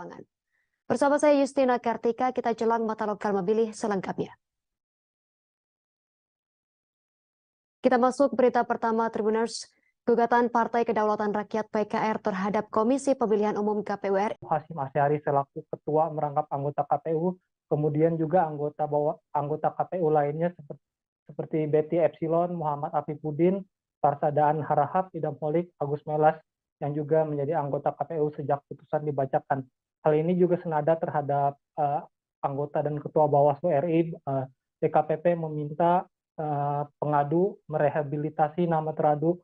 lapangan. Bersama saya Justina Kartika, kita jelang mata lokal memilih selengkapnya. Kita masuk berita pertama Tribuners. Gugatan Partai Kedaulatan Rakyat PKR terhadap Komisi Pemilihan Umum KPU RI. Hasyim Asyari selaku ketua merangkap anggota KPU, kemudian juga anggota KPU lainnya seperti Betty Epsilon, Muhammad Afifuddin, Parsadaan Harahap, Idam Holik, Agus Melas yang juga menjadi anggota KPU sejak putusan dibacakan. Hal ini juga senada terhadap anggota dan ketua Bawaslu RI. DKPP meminta pengadu merehabilitasi nama teradu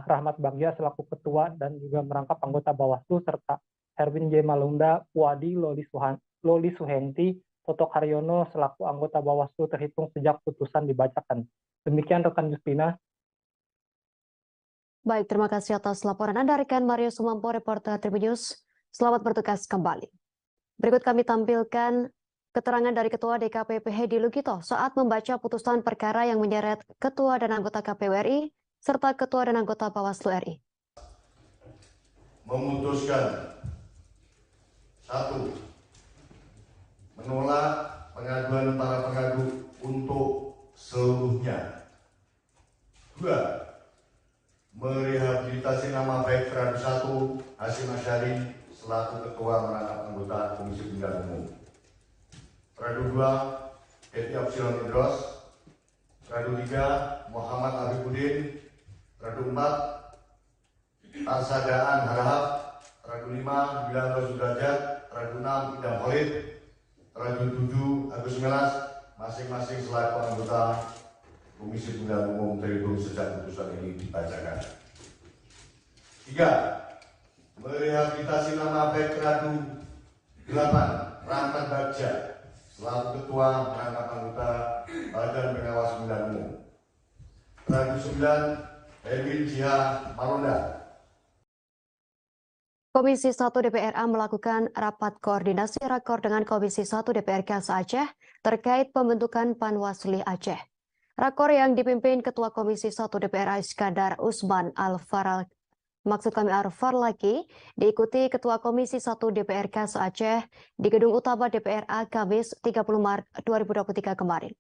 Rahmat Bagja selaku ketua dan juga merangkap anggota Bawaslu, serta Herwin J. Malunda, Puadi, Loli Suhenti, Toto Haryono selaku anggota Bawaslu terhitung sejak putusan dibacakan. Demikian rekan Justina. Baik, terima kasih atas laporan Anda rekan Mario Sumampo, reporter Tribun News. Selamat bertugas kembali. Berikut kami tampilkan keterangan dari Ketua DKPP Hedi Lugito saat membaca putusan perkara yang menyeret Ketua dan anggota KPU RI serta Ketua dan anggota Bawaslu RI. Memutuskan 1. Menolak pengaduan para pengadu untuk seluruhnya. 2. Merehabilitasi nama baik terhadap 1 Hasyim Asyari selaku ketua merangkap anggota Komisi Pemilihan Umum. Terhadap 2 Betty Epsilon Idros. Terhadap 3 Muhammad Afifuddin. Terhadap 4 Parsadaan Harahap. Terhadap 5 Wilanto Sudrajat. Terhadap 6 Idam Holik. Terhadap 7 Agus Melas, masing-masing selaku anggota Komisi Pemilihan Umum terhitung sejak putusan ini dibacakan. 3. Merehabilitasi nama baik terhadap 8 Rahmat Bagja selaku ketua merangkap anggota Badan Pengawas Pemilihan Umum. Terhadap 9 Herwin J. Malunda. Komisi 1 DPRA melakukan rapat koordinasi rakor dengan Komisi 1 DPRK Aceh terkait pembentukan Panwasli Aceh. Rakor yang dipimpin Ketua Komisi 1 DPRA Iskandar Usman Al-Farlaki diikuti Ketua Komisi 1 DPRK Aceh di Gedung Utama DPRA Kamis 30 Maret 2023 kemarin.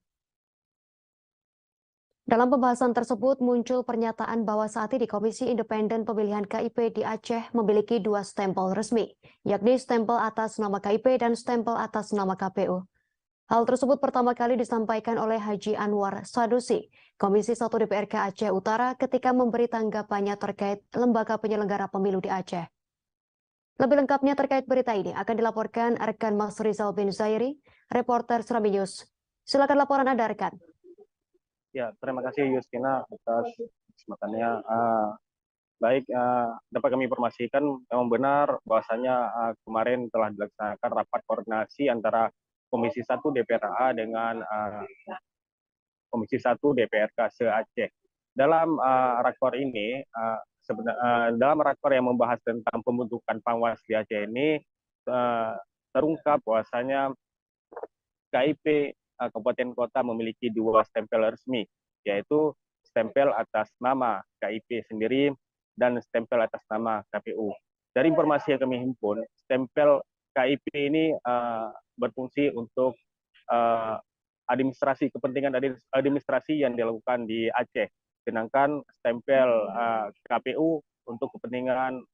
Dalam pembahasan tersebut muncul pernyataan bahwa saat ini Komisi Independen Pemilihan KIP di Aceh memiliki 2 stempel resmi, yakni stempel atas nama KIP dan stempel atas nama KPU. Hal tersebut pertama kali disampaikan oleh Haji Anwar Sadusi, Komisi 1 DPRK Aceh Utara ketika memberi tanggapannya terkait lembaga penyelenggara pemilu di Aceh. Lebih lengkapnya terkait berita ini akan dilaporkan rekan Mas Rizal bin Zairi, reporter Serambi News. Silakan laporan Anda rekan. Ya, terima kasih Justina atas kesempatannya. Dapat kami informasikan memang benar bahwasanya kemarin telah dilaksanakan rapat koordinasi antara Komisi 1 DPRA dengan Komisi 1 DPRK se-Aceh. Dalam rakor ini, dalam rakor yang membahas tentang pembentukan Panwasli Aceh ini, terungkap bahwasanya KIP Kabupaten Kota memiliki 2 stempel resmi, yaitu stempel atas nama KIP sendiri dan stempel atas nama KPU. Dari informasi yang kami himpun, stempel KIP ini berfungsi untuk administrasi, kepentingan administrasi yang dilakukan di Aceh, sedangkan stempel KPU untuk kepentingan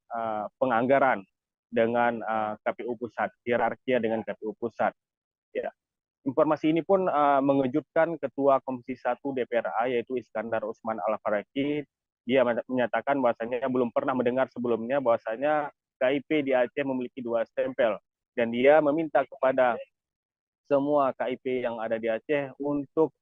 penganggaran dengan KPU pusat, hierarki dengan KPU pusat. Ya. Informasi ini pun mengejutkan Ketua Komisi 1 DPRA yaitu Iskandar Usman Al-Farlaki. Dia menyatakan bahwasanya belum pernah mendengar sebelumnya bahwasanya KIP di Aceh memiliki 2 stempel, dan dia meminta kepada semua KIP yang ada di Aceh untuk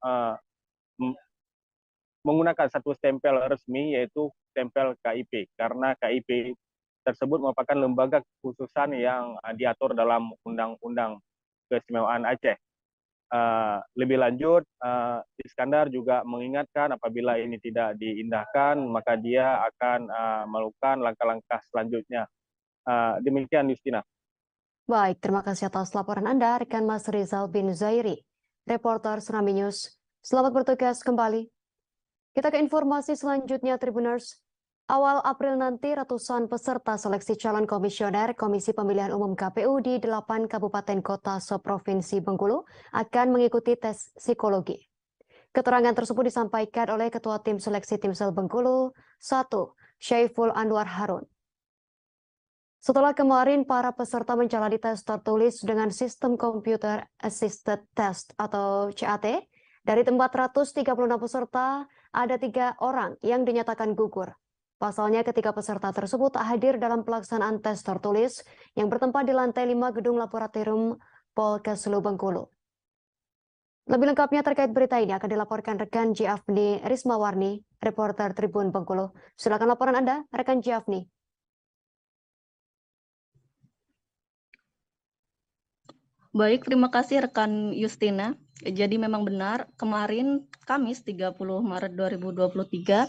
menggunakan 1 stempel resmi yaitu stempel KIP, karena KIP tersebut merupakan lembaga kekhususan yang diatur dalam Undang-Undang Keistimewaan Aceh. Lebih lanjut, Iskandar juga mengingatkan apabila ini tidak diindahkan, maka dia akan melakukan langkah-langkah selanjutnya. Demikian, Justina. Baik, terima kasih atas laporan Anda, rekan Mas Rizal bin Zairi, reporter Serambi News. Selamat bertugas kembali. Kita ke informasi selanjutnya, Tribuners. Awal April nanti ratusan peserta seleksi calon komisioner Komisi Pemilihan Umum KPU di 8 kabupaten kota seprovinsi Bengkulu akan mengikuti tes psikologi. Keterangan tersebut disampaikan oleh Ketua Tim Seleksi Timsel Bengkulu 1, Syaiful Anwar Harun. Setelah kemarin para peserta menjalani tes tertulis dengan sistem Computer Assisted Test atau CAT, dari 436 peserta ada 3 orang yang dinyatakan gugur. Pasalnya ketiga peserta tersebut tak hadir dalam pelaksanaan tes tertulis yang bertempat di lantai 5 Gedung Laboratorium Polkeslu Bengkulu. Lebih lengkapnya terkait berita ini akan dilaporkan rekan Jiafni Rismawarni, reporter Tribun Bengkulu. Silakan laporan Anda, rekan Jiafni. Baik, terima kasih rekan Justina. Jadi memang benar, kemarin Kamis 30 Maret 2023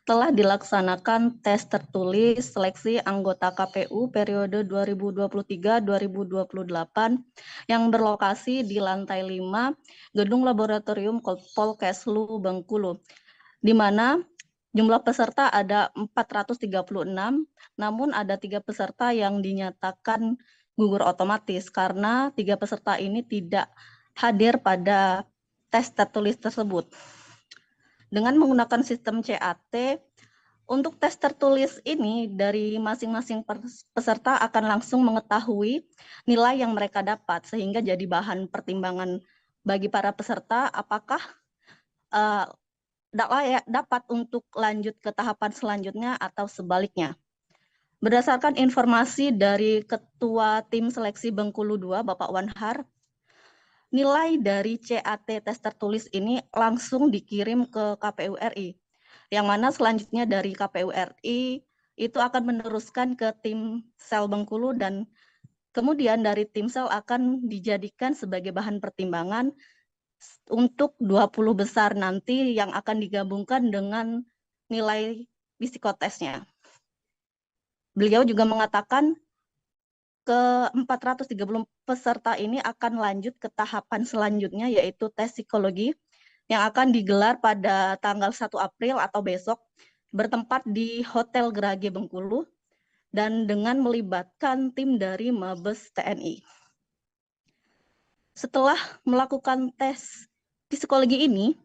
telah dilaksanakan tes tertulis seleksi anggota KPU periode 2023-2028 yang berlokasi di lantai 5 Gedung Laboratorium Polkeslu Bengkulu, di mana jumlah peserta ada 436, namun ada 3 peserta yang dinyatakan gugur otomatis karena 3 peserta ini tidak hadir pada tes tertulis tersebut. Dengan menggunakan sistem CAT, untuk tes tertulis ini dari masing-masing peserta akan langsung mengetahui nilai yang mereka dapat sehingga jadi bahan pertimbangan bagi para peserta apakah dapat untuk lanjut ke tahapan selanjutnya atau sebaliknya. Berdasarkan informasi dari Ketua Tim Seleksi Bengkulu 2, Bapak Wanhar, nilai dari CAT tes tertulis ini langsung dikirim ke KPU RI, yang mana selanjutnya dari KPU RI itu akan meneruskan ke tim sel Bengkulu dan kemudian dari tim sel akan dijadikan sebagai bahan pertimbangan untuk 20 besar nanti yang akan digabungkan dengan nilai psikotesnya. Beliau juga mengatakan ke 430 peserta ini akan lanjut ke tahapan selanjutnya yaitu tes psikologi yang akan digelar pada tanggal 1 April atau besok bertempat di Hotel Gerage Bengkulu dan dengan melibatkan tim dari Mabes TNI. Setelah melakukan tes psikologi ini,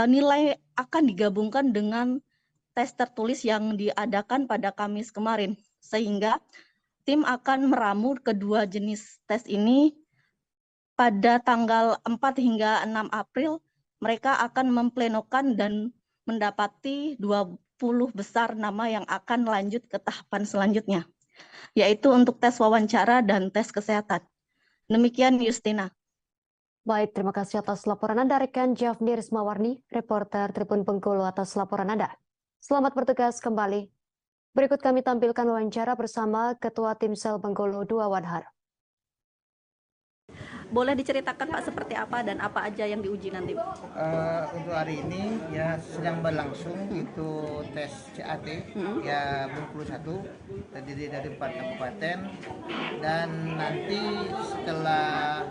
nilai akan digabungkan dengan tes tertulis yang diadakan pada Kamis kemarin, sehingga tim akan meramu kedua jenis tes ini pada tanggal 4 hingga 6 April. Mereka akan memplenokan dan mendapati 20 besar nama yang akan lanjut ke tahapan selanjutnya, yaitu untuk tes wawancara dan tes kesehatan. Demikian Justina. Baik, terima kasih atas laporan Anda rekan Jiafni Rismawarni, reporter Tribun Bengkulu atas laporan Anda. Selamat bertugas kembali. Berikut kami tampilkan wawancara bersama Ketua Timsel Bengkulu 2 Wanhar. Boleh diceritakan Pak seperti apa dan apa aja yang diuji nanti? Untuk hari ini ya sedang berlangsung itu tes CAT ya Bengkulu 1 terdiri dari 4 kabupaten dan nanti setelah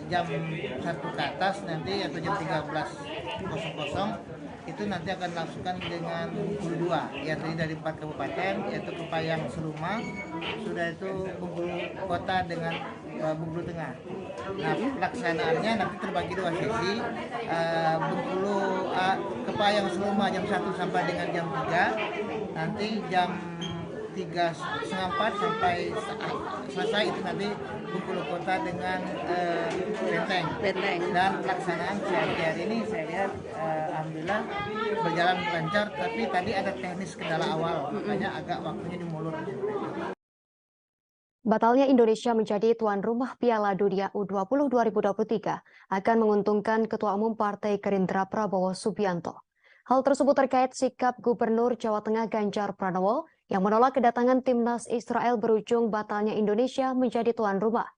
jam 1 ke atas nanti atau jam 13.00 itu nanti akan langsungkan dengan Bengkulu 2 ya terdiri dari 4 kabupaten yaitu Kepayang Seruma, sudah itu Bengkulu Kota dengan Bengkulu Tengah. Nah pelaksanaannya nanti terbagi 2 sesi, Bengkulu Kepayang Seruma jam 1 sampai dengan jam 3, nanti jam 3:30 sampai selesai itu nanti Bengkulu Kota dengan Benteng. Dan pelaksanaan hari ini saya lihat alhamdulillah berjalan lancar, tapi tadi ada teknis kendala awal makanya agak waktunya dimulur. Batalnya Indonesia menjadi tuan rumah Piala Dunia U20 2023 akan menguntungkan Ketua Umum Partai Gerindra Prabowo Subianto. Hal tersebut terkait sikap Gubernur Jawa Tengah Ganjar Pranowo yang menolak kedatangan timnas Israel berujung batalnya Indonesia menjadi tuan rumah.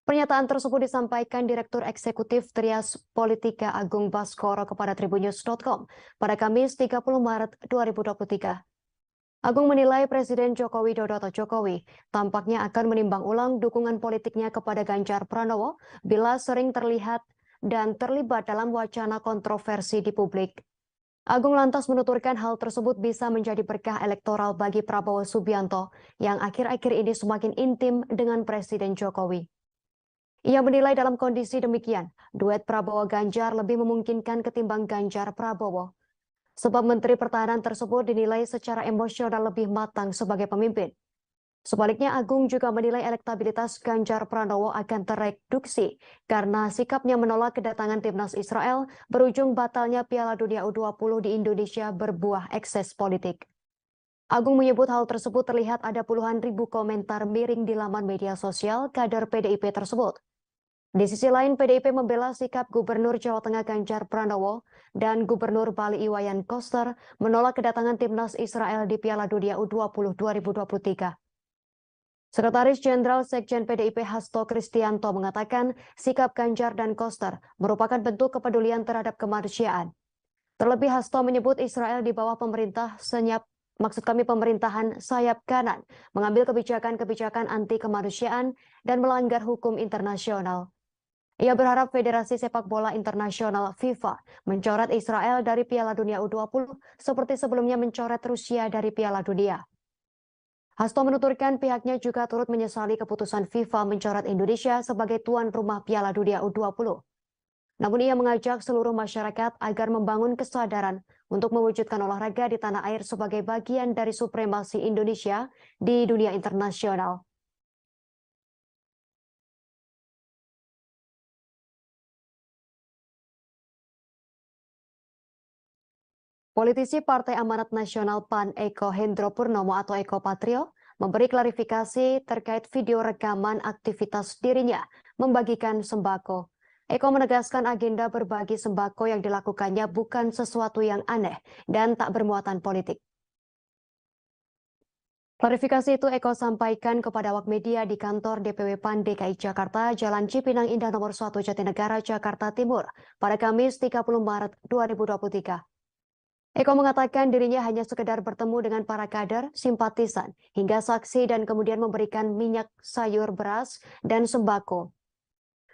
Pernyataan tersebut disampaikan Direktur Eksekutif Trias Politika Agung Baskoro kepada Tribunnews.com pada Kamis 30 Maret 2023. Agung menilai Presiden Joko Widodo atau Jokowi tampaknya akan menimbang ulang dukungan politiknya kepada Ganjar Pranowo bila sering terlihat dan terlibat dalam wacana kontroversi di publik. Agung lantas menuturkan hal tersebut bisa menjadi berkah elektoral bagi Prabowo Subianto yang akhir-akhir ini semakin intim dengan Presiden Jokowi. Ia menilai dalam kondisi demikian, duet Prabowo-Ganjar lebih memungkinkan ketimbang Ganjar-Prabowo. Sebab Menteri Pertahanan tersebut dinilai secara emosional lebih matang sebagai pemimpin. Sebaliknya, Agung juga menilai elektabilitas Ganjar Pranowo akan tereduksi karena sikapnya menolak kedatangan timnas Israel berujung batalnya Piala Dunia U20 di Indonesia berbuah ekses politik. Agung menyebut hal tersebut terlihat ada puluhan ribu komentar miring di laman media sosial kader PDIP tersebut. Di sisi lain, PDIP membela sikap Gubernur Jawa Tengah Ganjar Pranowo dan Gubernur Bali Iwayan Koster menolak kedatangan timnas Israel di Piala Dunia U20 2023. Sekretaris Jenderal Sekjen PDIP Hasto Kristianto mengatakan sikap Ganjar dan Koster merupakan bentuk kepedulian terhadap kemanusiaan. Terlebih Hasto menyebut Israel di bawah pemerintahan sayap kanan mengambil kebijakan-kebijakan anti kemanusiaan dan melanggar hukum internasional. Ia berharap Federasi Sepak Bola Internasional FIFA mencoret Israel dari Piala Dunia U20 seperti sebelumnya mencoret Rusia dari Piala Dunia. Hasto menuturkan pihaknya juga turut menyesali keputusan FIFA mencoret Indonesia sebagai tuan rumah Piala Dunia U20. Namun ia mengajak seluruh masyarakat agar membangun kesadaran untuk mewujudkan olahraga di tanah air sebagai bagian dari supremasi Indonesia di dunia internasional. Politisi Partai Amanat Nasional PAN Eko Hendro Purnomo atau Eko Patrio memberi klarifikasi terkait video rekaman aktivitas dirinya membagikan sembako. Eko menegaskan agenda berbagi sembako yang dilakukannya bukan sesuatu yang aneh dan tak bermuatan politik. Klarifikasi itu Eko sampaikan kepada awak media di kantor DPW PAN DKI Jakarta, Jalan Cipinang Indah nomor 1 Jatinegara, Jakarta Timur pada Kamis 30 Maret 2023. Eko mengatakan dirinya hanya sekedar bertemu dengan para kader, simpatisan, hingga saksi dan kemudian memberikan minyak, sayur, beras, dan sembako.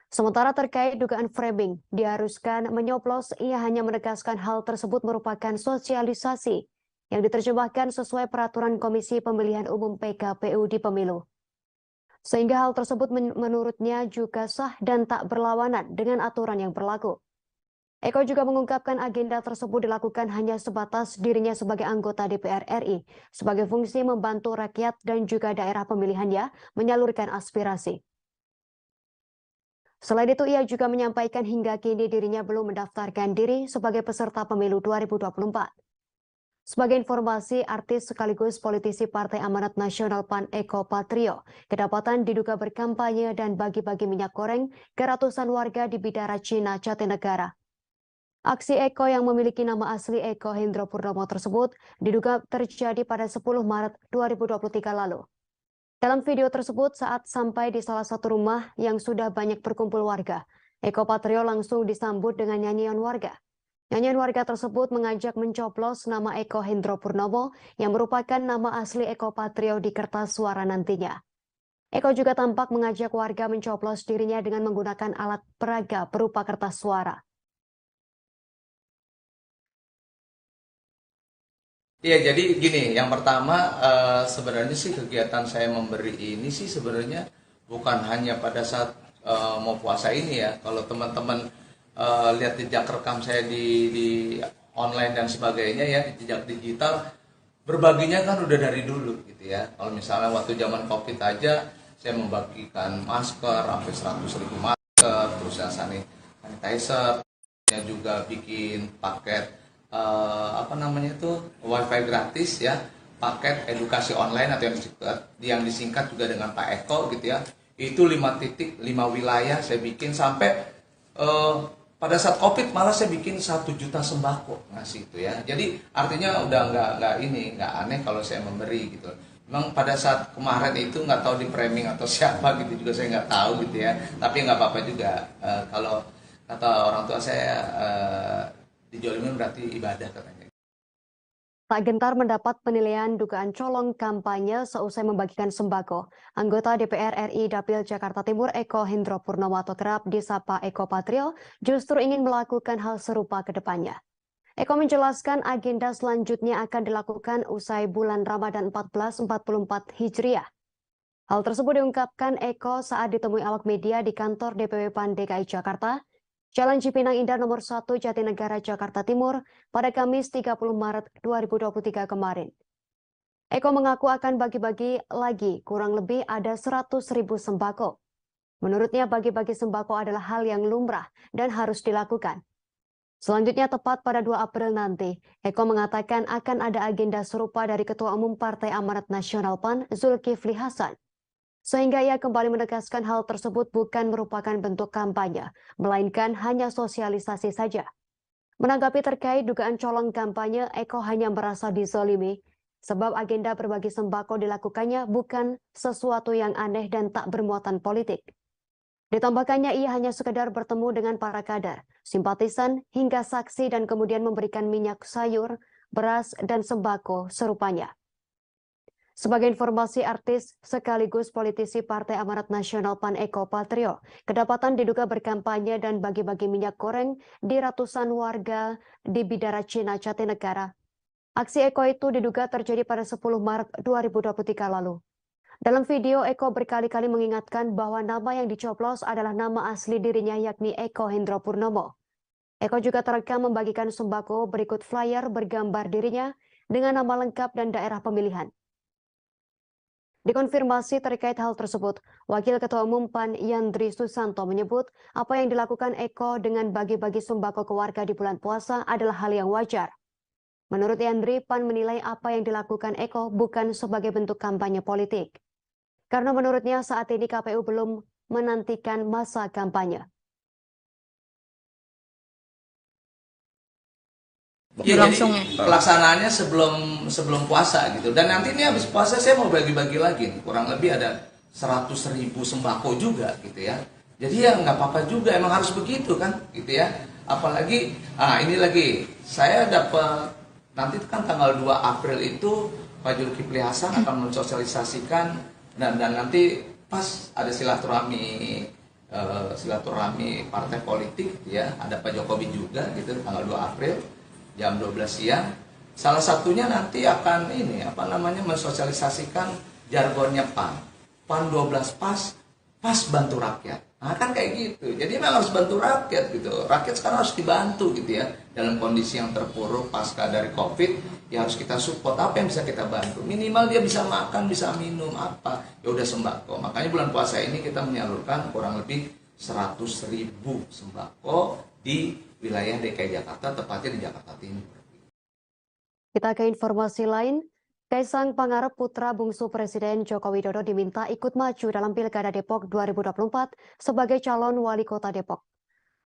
Sementara terkait dugaan framing, diharuskan menyoplos, ia hanya menegaskan hal tersebut merupakan sosialisasi yang diterjemahkan sesuai peraturan Komisi Pemilihan Umum PKPU di pemilu. Sehingga hal tersebut menurutnya juga sah dan tak berlawanan dengan aturan yang berlaku. Eko juga mengungkapkan agenda tersebut dilakukan hanya sebatas dirinya sebagai anggota DPR RI, sebagai fungsi membantu rakyat dan juga daerah pemilihannya menyalurkan aspirasi. Selain itu, ia juga menyampaikan hingga kini dirinya belum mendaftarkan diri sebagai peserta pemilu 2024. Sebagai informasi, artis sekaligus politisi Partai Amanat Nasional PAN Eko Patrio kedapatan diduga berkampanye dan bagi-bagi minyak goreng ke ratusan warga di Bidara Cina, Jatinegara. Aksi Eko yang memiliki nama asli Eko Hendro Purnomo tersebut diduga terjadi pada 10 Maret 2023 lalu. Dalam video tersebut saat sampai di salah satu rumah yang sudah banyak berkumpul warga, Eko Patrio langsung disambut dengan nyanyian warga. Nyanyian warga tersebut mengajak mencoblos nama Eko Hendro Purnomo yang merupakan nama asli Eko Patrio di kertas suara nantinya. Eko juga tampak mengajak warga mencoblos dirinya dengan menggunakan alat peraga berupa kertas suara. Ya, jadi gini, yang pertama sebenarnya sih kegiatan saya memberi ini sih sebenarnya bukan hanya pada saat mau puasa ini ya. Kalau teman-teman lihat jejak rekam saya di online dan sebagainya ya, di jejak digital, berbaginya kan udah dari dulu gitu ya. Kalau misalnya waktu zaman COVID aja, saya membagikan masker, sampai 100.000 masker, terus sanitizer, yang juga bikin paket wifi gratis ya, paket edukasi online atau yang disingkat juga dengan Pak Eko gitu ya. Itu 5 titik, 5 wilayah saya bikin sampai pada saat COVID malah saya bikin 1 juta sembako ngasih itu ya. Jadi artinya udah nggak aneh kalau saya memberi gitu. Memang pada saat kemarin itu nggak tahu di framing atau siapa gitu juga saya nggak tahu gitu ya. Tapi nggak apa-apa juga kalau kata orang tua saya dijolimin berarti ibadah katanya. Tak gentar mendapat penilaian dugaan colong kampanye seusai membagikan sembako. Anggota DPR RI Dapil Jakarta Timur Eko Hendro Purnomo atau kerap disapa Eko Patrio justru ingin melakukan hal serupa ke depannya. Eko menjelaskan agenda selanjutnya akan dilakukan usai bulan Ramadan 1444 Hijriah. Hal tersebut diungkapkan Eko saat ditemui awak media di kantor DPW PAN DKI Jakarta, Jalan Cipinang Indah nomor 1 Jatinegara, Jakarta Timur pada Kamis 30 Maret 2023 kemarin. Eko mengaku akan bagi-bagi lagi kurang lebih ada 100.000 sembako. Menurutnya bagi-bagi sembako adalah hal yang lumrah dan harus dilakukan. Selanjutnya tepat pada 2 April nanti, Eko mengatakan akan ada agenda serupa dari Ketua Umum Partai Amanat Nasional PAN Zulkifli Hasan. Sehingga ia kembali menegaskan hal tersebut bukan merupakan bentuk kampanye, melainkan hanya sosialisasi saja. Menanggapi terkait dugaan colong kampanye, Eko hanya merasa dizolimi, sebab agenda berbagi sembako dilakukannya bukan sesuatu yang aneh dan tak bermuatan politik. Ditambahkannya ia hanya sekedar bertemu dengan para kader, simpatisan, hingga saksi dan kemudian memberikan minyak sayur, beras, dan sembako serupanya. Sebagai informasi, artis sekaligus politisi Partai Amanat Nasional PAN Eko Patrio kedapatan diduga berkampanye dan bagi-bagi minyak goreng di ratusan warga di Bidara Cina, Jatinegara. Aksi Eko itu diduga terjadi pada 10 Maret 2023 lalu. Dalam video, Eko berkali-kali mengingatkan bahwa nama yang dicoblos adalah nama asli dirinya, yakni Eko Hendro Purnomo. Eko juga terekam membagikan sembako berikut flyer bergambar dirinya dengan nama lengkap dan daerah pemilihan. Dikonfirmasi terkait hal tersebut, Wakil Ketua Umum PAN Yandri Susanto menyebut apa yang dilakukan Eko dengan bagi-bagi sembako ke warga di bulan puasa adalah hal yang wajar. Menurut Yandri, PAN menilai apa yang dilakukan Eko bukan sebagai bentuk kampanye politik. Karena menurutnya saat ini KPU belum menantikan masa kampanye. Ya, jadi pelaksanaannya sebelum puasa gitu. Dan nanti ini habis puasa saya mau bagi-bagi lagi. Kurang lebih ada 100.000 sembako juga gitu ya. Jadi ya nggak apa-apa juga, emang harus begitu kan gitu ya. Apalagi, ini lagi saya dapat nanti kan tanggal 2 April itu Pak Zulkifli Hasan akan mensosialisasikan dan nanti pas ada silaturahmi partai politik ya, ada Pak Jokowi juga gitu tanggal 2 April. Jam 12 siang, salah satunya nanti akan mensosialisasikan jargonnya PAN 12 pas bantu rakyat. Nah kan kayak gitu, jadi memang harus bantu rakyat gitu. Rakyat sekarang harus dibantu gitu ya, dalam kondisi yang terpuruk pasca dari COVID, ya harus kita support. Apa yang bisa kita bantu? Minimal dia bisa makan, bisa minum, apa? Ya udah sembako. Makanya bulan puasa ini kita menyalurkan kurang lebih 100.000 sembako di wilayah DKI Jakarta, tepatnya di Jakarta Timur. Kita ke informasi lain. Kaisang Pangarep, putra bungsu Presiden Joko Widodo, diminta ikut maju dalam Pilkada Depok 2024 sebagai calon wali kota Depok.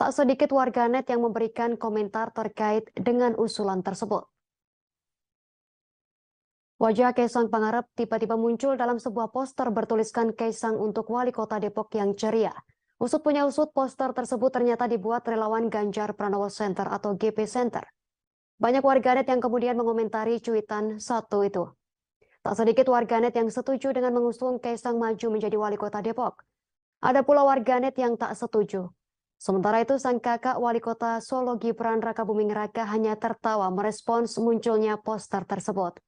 Tak sedikit warganet yang memberikan komentar terkait dengan usulan tersebut. Wajah Kaisang Pangarep tiba-tiba muncul dalam sebuah poster bertuliskan Kaisang untuk wali kota Depok yang ceria. Usut punya usut, poster tersebut ternyata dibuat relawan Ganjar Pranowo Center atau GP Center. Banyak warganet yang kemudian mengomentari cuitan satu itu. Tak sedikit warganet yang setuju dengan mengusung Kaisang maju menjadi wali kota Depok. Ada pula warganet yang tak setuju. Sementara itu, sang kakak wali kota Solo Gibran Rakabuming Raka hanya tertawa merespons munculnya poster tersebut.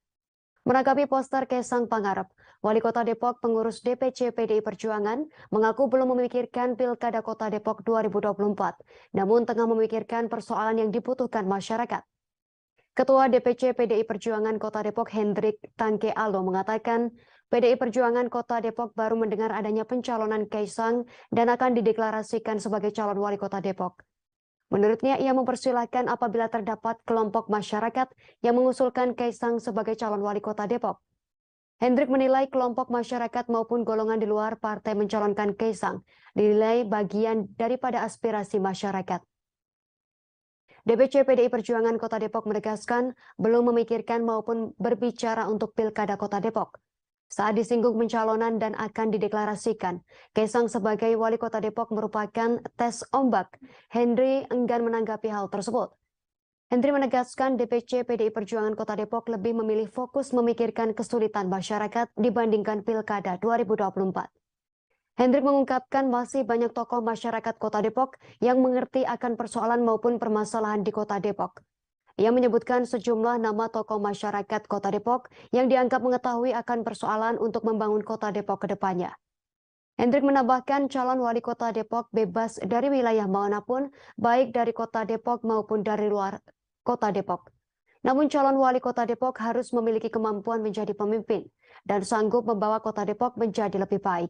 Menanggapi poster Kaisang Pangarep, Wali Kota Depok pengurus DPC PDI Perjuangan mengaku belum memikirkan Pilkada Kota Depok 2024, namun tengah memikirkan persoalan yang dibutuhkan masyarakat. Ketua DPC PDI Perjuangan Kota Depok Hendrik Tangke Alo mengatakan, PDI Perjuangan Kota Depok baru mendengar adanya pencalonan Kaisang dan akan dideklarasikan sebagai calon wali kota Depok. Menurutnya, ia mempersilahkan apabila terdapat kelompok masyarakat yang mengusulkan Kaisang sebagai calon wali kota Depok. Hendrik menilai kelompok masyarakat maupun golongan di luar partai mencalonkan Kaisang dinilai bagian daripada aspirasi masyarakat. DPC PDI Perjuangan Kota Depok menegaskan belum memikirkan maupun berbicara untuk Pilkada Kota Depok. Saat disinggung pencalonan dan akan dideklarasikan, Kaisang sebagai wali kota Depok merupakan tes ombak. Hendri enggan menanggapi hal tersebut. Hendri menegaskan DPC PDI Perjuangan Kota Depok lebih memilih fokus memikirkan kesulitan masyarakat dibandingkan Pilkada 2024. Hendrik mengungkapkan masih banyak tokoh masyarakat Kota Depok yang mengerti akan persoalan maupun permasalahan di Kota Depok. Ia menyebutkan sejumlah nama tokoh masyarakat Kota Depok yang dianggap mengetahui akan persoalan untuk membangun Kota Depok ke depannya. Hendrik menambahkan calon wali kota Depok bebas dari wilayah manapun, baik dari Kota Depok maupun dari luar Kota Depok. Namun calon wali kota Depok harus memiliki kemampuan menjadi pemimpin dan sanggup membawa Kota Depok menjadi lebih baik.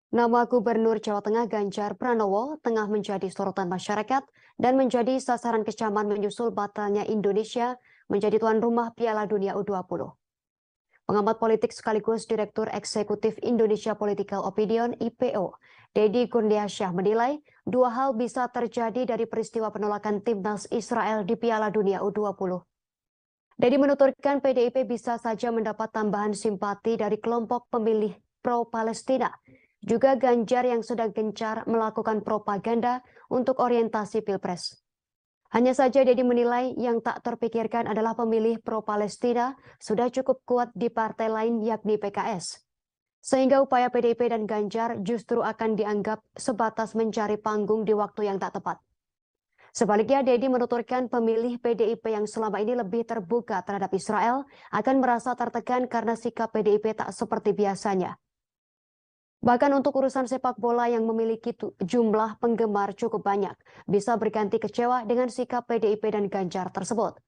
Nama Gubernur Jawa Tengah Ganjar Pranowo tengah menjadi sorotan masyarakat dan menjadi sasaran kecaman menyusul batalnya Indonesia menjadi tuan rumah Piala Dunia U20. Pengamat politik sekaligus Direktur Eksekutif Indonesia Political Opinion (IPO), Dedi Kurniasyah menilai dua hal bisa terjadi dari peristiwa penolakan timnas Israel di Piala Dunia U20. Dedi menuturkan PDIP bisa saja mendapat tambahan simpati dari kelompok pemilih pro-Palestina, juga Ganjar yang sedang gencar melakukan propaganda untuk orientasi Pilpres. Hanya saja Dedi menilai yang tak terpikirkan adalah pemilih pro-Palestina sudah cukup kuat di partai lain yakni PKS. Sehingga upaya PDIP dan Ganjar justru akan dianggap sebatas mencari panggung di waktu yang tak tepat. Sebaliknya, Dedi menuturkan pemilih PDIP yang selama ini lebih terbuka terhadap Israel akan merasa tertekan karena sikap PDIP tak seperti biasanya. Bahkan untuk urusan sepak bola yang memiliki jumlah penggemar cukup banyak, bisa berganti kecewa dengan sikap PDIP dan Ganjar tersebut.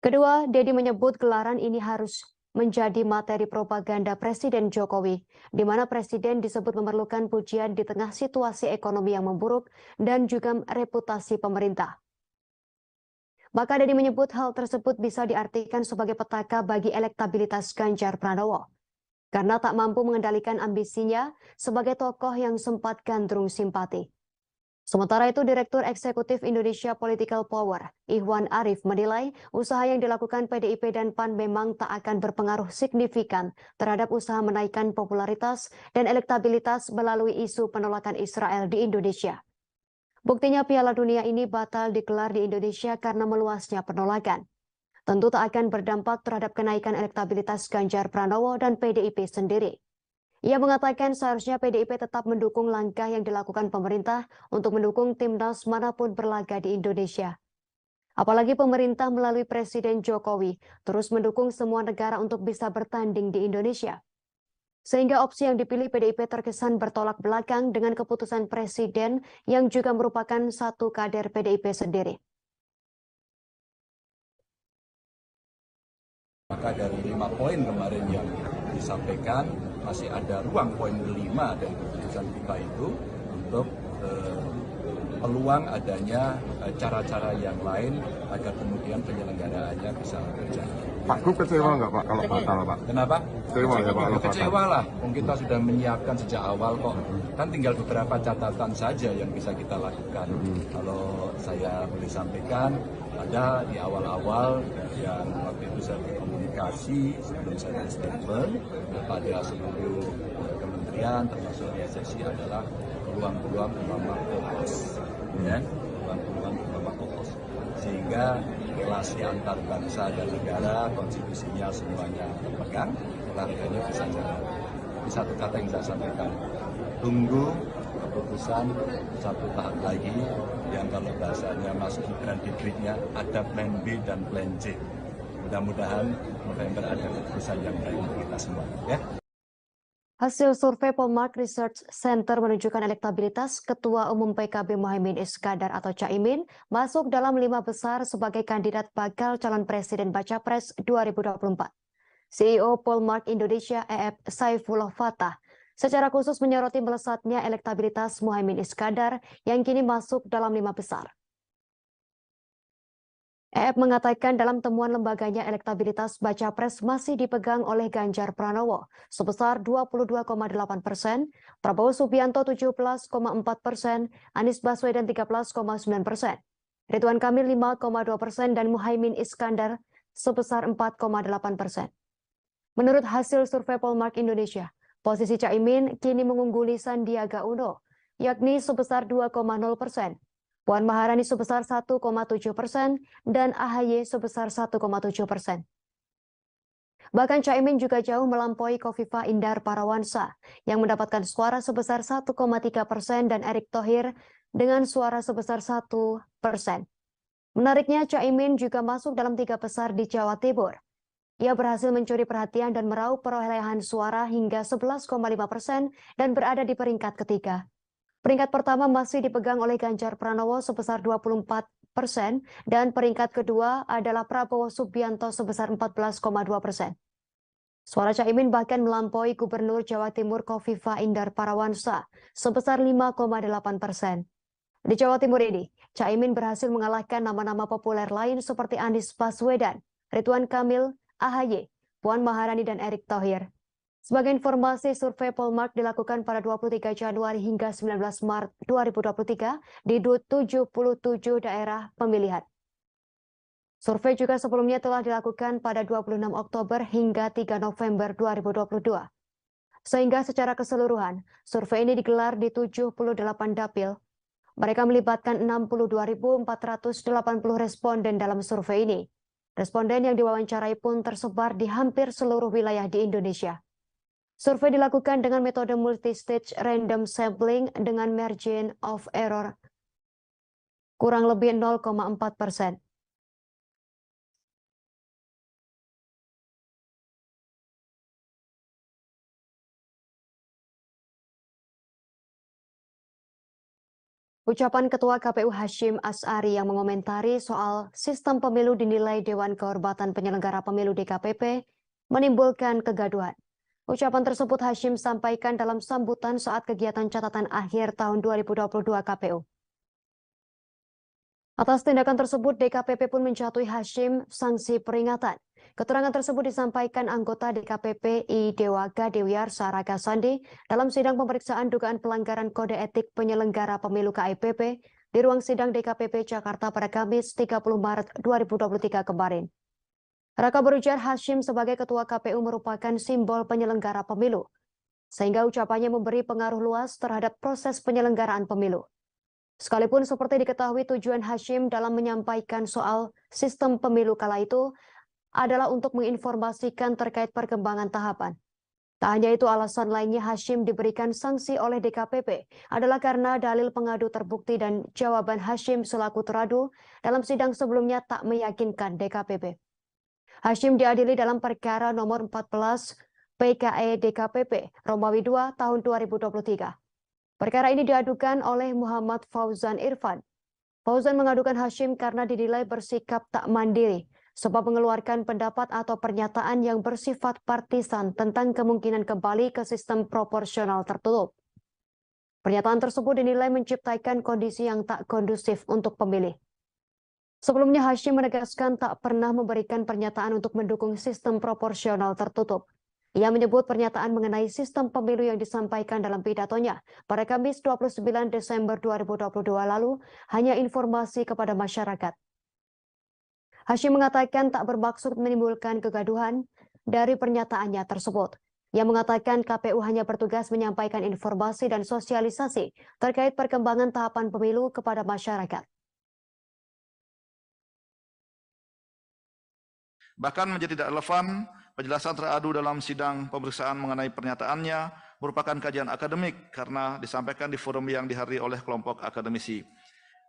Kedua, Dedi menyebut gelaran ini harus menjadi materi propaganda Presiden Jokowi, di mana Presiden disebut memerlukan pujian di tengah situasi ekonomi yang memburuk dan juga reputasi pemerintah. Maka Dedi menyebut hal tersebut bisa diartikan sebagai petaka bagi elektabilitas Ganjar Pranowo, karena tak mampu mengendalikan ambisinya sebagai tokoh yang sempat gandrung simpati. Sementara itu, Direktur Eksekutif Indonesia Political Power, Ihwan Arif menilai usaha yang dilakukan PDIP dan PAN memang tak akan berpengaruh signifikan terhadap usaha menaikkan popularitas dan elektabilitas melalui isu penolakan Israel di Indonesia. Buktinya Piala Dunia ini batal digelar di Indonesia karena meluasnya penolakan. Tentu tak akan berdampak terhadap kenaikan elektabilitas Ganjar Pranowo dan PDIP sendiri. Ia mengatakan seharusnya PDIP tetap mendukung langkah yang dilakukan pemerintah untuk mendukung timnas manapun berlaga di Indonesia. Apalagi pemerintah melalui Presiden Jokowi terus mendukung semua negara untuk bisa bertanding di Indonesia. Sehingga opsi yang dipilih PDIP terkesan bertolak belakang dengan keputusan Presiden yang juga merupakan satu kader PDIP sendiri. Maka dari 5 poin kemarin yang disampaikan, masih ada ruang poin 5 dari keputusan kita itu untuk peluang adanya cara-cara yang lain agar kemudian penyelenggaraannya bisa berjalan. Pak Gub kecewa nggak Pak kalau batal Pak? Kenapa? Kecewa ya Pak kalau batal? Kecewa lah, kita sudah menyiapkan sejak awal kok. Kan tinggal beberapa catatan saja yang bisa kita lakukan. Kalau saya boleh sampaikan, ada di awal-awal yang waktu itu saya berkomunikasi sebelum saya statement kepada seluruh kementerian termasuk PSSI adalah peluang-peluang umpama fokus, ya, peluang-peluang umpama fokus, sehingga relasi antar bangsa dan negara, konstitusinya semuanya terpegang, harganya bisa jalan. Ini satu kata yang saya sampaikan, tunggu keputusan satu tahap lagi yang kalau bahasanya Mas Gibran di tweetnya ada plan B dan plan C. Mudah-mudahan November ada keputusan yang baik untuk kita semua. Ya. Hasil survei Polmark Research Center menunjukkan elektabilitas Ketua Umum PKB Muhaimin Iskandar atau Caimin masuk dalam 5 besar sebagai kandidat bakal calon presiden baca pres 2024. CEO Polmark Indonesia EF Saifullah Fatah secara khusus menyoroti melesatnya elektabilitas Muhaimin Iskandar yang kini masuk dalam 5 besar. EF mengatakan dalam temuan lembaganya elektabilitas baca pres masih dipegang oleh Ganjar Pranowo sebesar 22,8%, Prabowo Subianto 17,4%, Anies Baswedan 13,9%, Ridwan Kamil 5,2% dan Muhaimin Iskandar sebesar 4,8%. Menurut hasil survei Polmark Indonesia, posisi Caimin kini mengungguli Sandiaga Uno, yakni sebesar 2,0%. Puan Maharani sebesar 1,7% dan AHY sebesar 1,7%. Bahkan Caimin juga jauh melampaui Khofifah Indar Parawansa yang mendapatkan suara sebesar 1,3% dan Erick Thohir dengan suara sebesar 1%. Menariknya, Caimin juga masuk dalam 3 besar di Jawa Timur. Ia berhasil mencuri perhatian dan meraup perolehan suara hingga 11,5% dan berada di peringkat ketiga. Peringkat pertama masih dipegang oleh Ganjar Pranowo sebesar 24% dan peringkat kedua adalah Prabowo Subianto sebesar 14,2%. Suara Caimin bahkan melampaui Gubernur Jawa Timur Khofifah Indar Parawansa sebesar 5,8%. Di Jawa Timur ini, Caimin berhasil mengalahkan nama-nama populer lain seperti Anies Baswedan, Ridwan Kamil, AHY, Puan Maharani, dan Erick Thohir. Sebagai informasi, survei Polmark dilakukan pada 23 Januari hingga 19 Maret 2023 di 77 daerah pemilihan. Survei juga sebelumnya telah dilakukan pada 26 Oktober hingga 3 November 2022. Sehingga secara keseluruhan, survei ini digelar di 78 dapil. Mereka melibatkan 62.480 responden dalam survei ini. Responden yang diwawancarai pun tersebar di hampir seluruh wilayah di Indonesia. Survei dilakukan dengan metode multi-stage random sampling dengan margin of error kurang lebih 0,4%. Ucapan Ketua KPU Hashim Asy'ari yang mengomentari soal sistem pemilu dinilai Dewan Kehormatan Penyelenggara Pemilu DKPP menimbulkan kegaduhan. Ucapan tersebut Hashim sampaikan dalam sambutan saat kegiatan catatan akhir tahun 2022 KPU. Atas tindakan tersebut, DKPP pun menjatuhi Hashim sanksi peringatan. Keterangan tersebut disampaikan anggota DKPP I Dewaga Dewiarsa Ragasandi dalam sidang pemeriksaan dugaan pelanggaran kode etik penyelenggara pemilu KIPP di ruang sidang DKPP Jakarta pada Kamis 30 Maret 2023 kemarin. Raka berujar Hashim sebagai Ketua KPU merupakan simbol penyelenggara pemilu, sehingga ucapannya memberi pengaruh luas terhadap proses penyelenggaraan pemilu. Sekalipun seperti diketahui tujuan Hashim dalam menyampaikan soal sistem pemilu kala itu adalah untuk menginformasikan terkait perkembangan tahapan. Tak hanya itu, alasan lainnya Hashim diberikan sanksi oleh DKPP adalah karena dalil pengadu terbukti dan jawaban Hashim selaku teradu dalam sidang sebelumnya tak meyakinkan DKPP. Hashim diadili dalam perkara nomor 14 PKE DKPP Romawi 2 tahun 2023. Perkara ini diadukan oleh Muhammad Fauzan Irfan. Fauzan mengadukan Hashim karena dinilai bersikap tak mandiri sebab mengeluarkan pendapat atau pernyataan yang bersifat partisan tentang kemungkinan kembali ke sistem proporsional tertutup. Pernyataan tersebut dinilai menciptakan kondisi yang tak kondusif untuk pemilih. Sebelumnya Hashim menegaskan tak pernah memberikan pernyataan untuk mendukung sistem proporsional tertutup. Ia menyebut pernyataan mengenai sistem pemilu yang disampaikan dalam pidatonya pada Kamis 29 Desember 2022 lalu hanya informasi kepada masyarakat. Hashim mengatakan tak bermaksud menimbulkan kegaduhan dari pernyataannya tersebut. Ia mengatakan KPU hanya bertugas menyampaikan informasi dan sosialisasi terkait perkembangan tahapan pemilu kepada masyarakat. Bahkan menjadi tidak relevan penjelasan teradu dalam sidang pemeriksaan mengenai pernyataannya merupakan kajian akademik karena disampaikan di forum yang dihadiri oleh kelompok akademisi.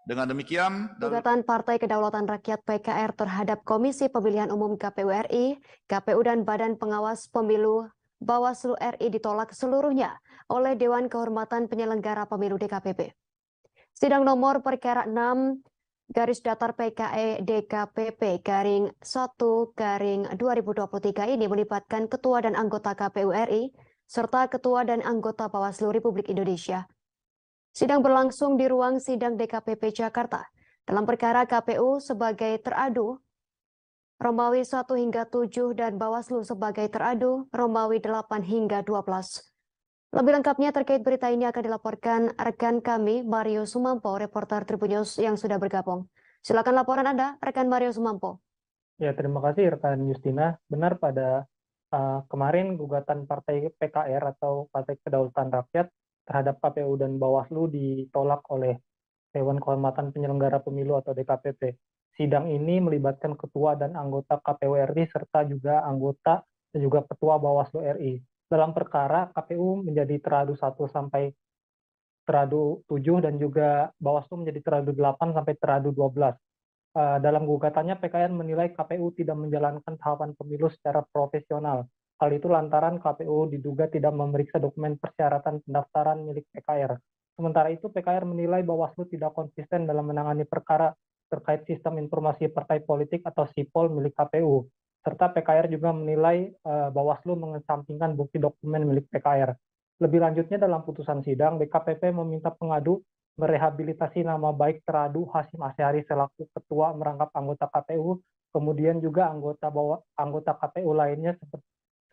Dengan demikian, gugatan Partai Kedaulatan Rakyat PKR terhadap Komisi Pemilihan Umum KPU RI, KPU dan Badan Pengawas Pemilu Bawaslu RI ditolak seluruhnya oleh Dewan Kehormatan Penyelenggara Pemilu DKPP. Sidang nomor perkara 6 garis datar PKE DKPP garing 1 garing 2023 ini melibatkan Ketua dan anggota KPU RI serta Ketua dan anggota Bawaslu Republik Indonesia. Sidang berlangsung di ruang sidang DKPP Jakarta dalam perkara KPU sebagai teradu Romawi 1 hingga 7 dan Bawaslu sebagai teradu Romawi 8 hingga 12. Lebih lengkapnya terkait berita ini akan dilaporkan rekan kami Mario Sumampo, reporter Tribunnews yang sudah bergabung. Silakan laporan Anda, rekan Mario Sumampo. Ya, terima kasih rekan Justina. Benar pada kemarin gugatan Partai PKR atau Partai Kedaulatan Rakyat terhadap KPU dan Bawaslu ditolak oleh Dewan Kehormatan Penyelenggara Pemilu atau DKPP. Sidang ini melibatkan ketua dan anggota KPU RI serta juga anggota dan juga ketua Bawaslu RI. Dalam perkara KPU menjadi teradu 1 sampai teradu 7 dan juga Bawaslu menjadi teradu 8 sampai teradu 12. Dalam gugatannya PKN menilai KPU tidak menjalankan tahapan pemilu secara profesional. Hal itu lantaran KPU diduga tidak memeriksa dokumen persyaratan pendaftaran milik PKR. Sementara itu PKR menilai Bawaslu tidak konsisten dalam menangani perkara terkait sistem informasi partai politik atau SIPOL milik KPU. Serta PKR juga menilai Bawaslu mengesampingkan bukti dokumen milik PKR. Lebih lanjutnya dalam putusan sidang, DKPP meminta pengadu merehabilitasi nama baik teradu Hasyim Asyari selaku ketua merangkap anggota KPU, kemudian juga anggota KPU lainnya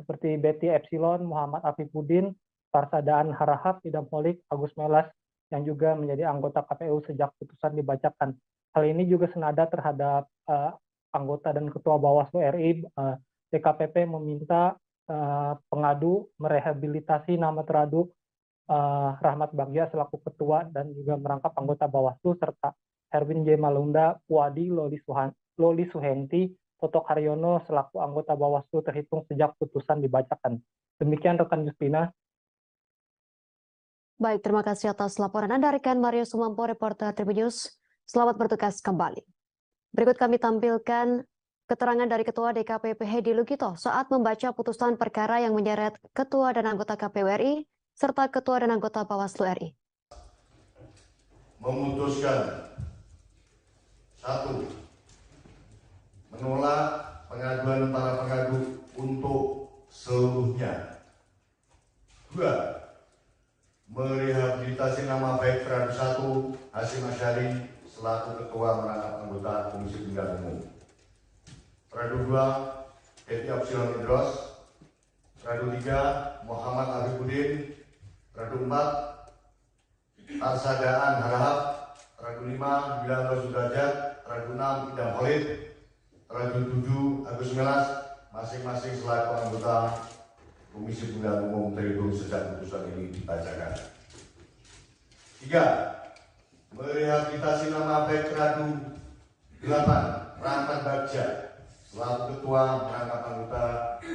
seperti Betty Epsilon, Muhammad Afifuddin, Parsadaan Harahap, Idam Holik, Agus Melas, yang juga menjadi anggota KPU sejak putusan dibacakan. Hal ini juga senada terhadap anggota dan ketua Bawaslu RI. DKPP meminta pengadu merehabilitasi nama teradu Rahmat Bagja selaku ketua dan juga merangkap anggota Bawaslu serta Herwin J. Malunda, Puadi, Loli Suhenti, Toto Haryono selaku anggota Bawaslu terhitung sejak putusan dibacakan. Demikian rekan Justina. Baik, terima kasih atas laporan Anda rekan Mario Sumampo, reporter Tribun News. Selamat bertugas kembali. Berikut kami tampilkan keterangan dari Ketua DKPP Hedi Lugito saat membaca putusan perkara yang menyeret Ketua dan anggota KPU RI serta Ketua dan anggota Bawaslu RI. Memutuskan 1. Menolak pengaduan para pengadu untuk seluruhnya. 2. Merehabilitasi nama baik terhadap 1 Hasyim Asyari selaku ketua merangkap anggota Komisi Pemilihan Umum. Teradu 2 Betty Epsilon Idros. Teradu 3 Muhammad Afifuddin. Teradu 4 Parsadaan Harahap. Teradu 5 Wilanto Sudrajat. Teradu 6 Idam Holik. Teradu 7 Agus Melas, masing-masing selaku anggota Komisi Pemilihan Umum terhitung sejak putusan ini dibacakan. 3. Merehabilitasi nama baik teradu 8 Rahmat Bagja selaku ketua merangkap anggota